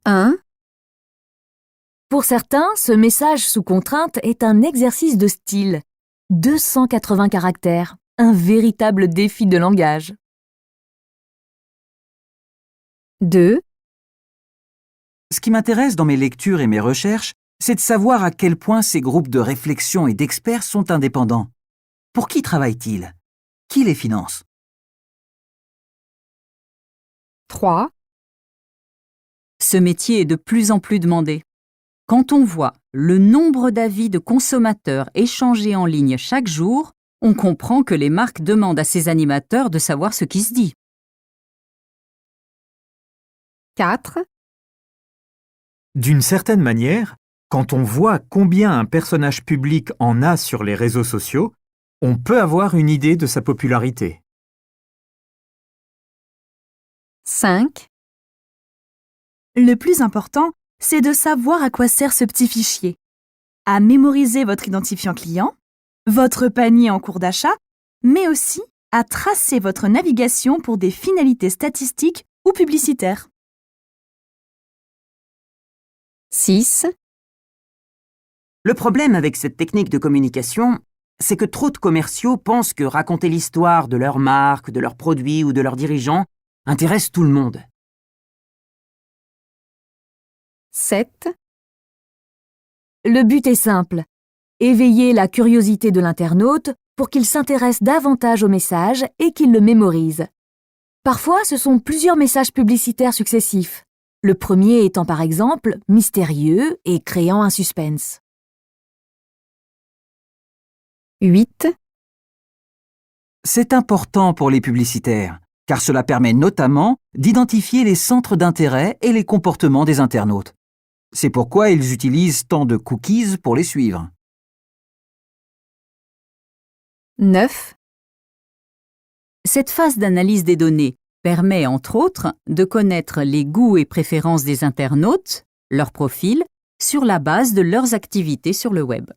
1. Pour certains, ce message sous contrainte est un exercice de style. 280 caractères, un véritable défi de langage. 2. Ce qui m'intéresse dans mes lectures et mes recherches, c'est de savoir à quel point ces groupes de réflexion et d'experts sont indépendants. Pour qui travaillent-ils? Qui les finance? 3. Ce métier est de plus en plus demandé. Quand on voit le nombre d'avis de consommateurs échangés en ligne chaque jour, on comprend que les marques demandent à ces animateurs de savoir ce qui se dit. 4. D'une certaine manière, quand on voit combien un personnage public en a sur les réseaux sociaux, on peut avoir une idée de sa popularité. 5. Le plus important, c'est de savoir à quoi sert ce petit fichier. À mémoriser votre identifiant client, votre panier en cours d'achat, mais aussi à tracer votre navigation pour des finalités statistiques ou publicitaires. 6. Le problème avec cette technique de communication, c'est que trop de commerciaux pensent que raconter l'histoire de leur marque, de leurs produits ou de leurs dirigeants intéresse tout le monde. 7. Le but est simple. Éveiller la curiosité de l'internaute pour qu'il s'intéresse davantage au message et qu'il le mémorise. Parfois, ce sont plusieurs messages publicitaires successifs. Le premier étant par exemple mystérieux et créant un suspense. 8. C'est important pour les publicitaires, car cela permet notamment d'identifier les centres d'intérêt et les comportements des internautes. C'est pourquoi ils utilisent tant de cookies pour les suivre. 9. Cette phase d'analyse des données permet, entre autres, de connaître les goûts et préférences des internautes, leur profil, sur la base de leurs activités sur le web.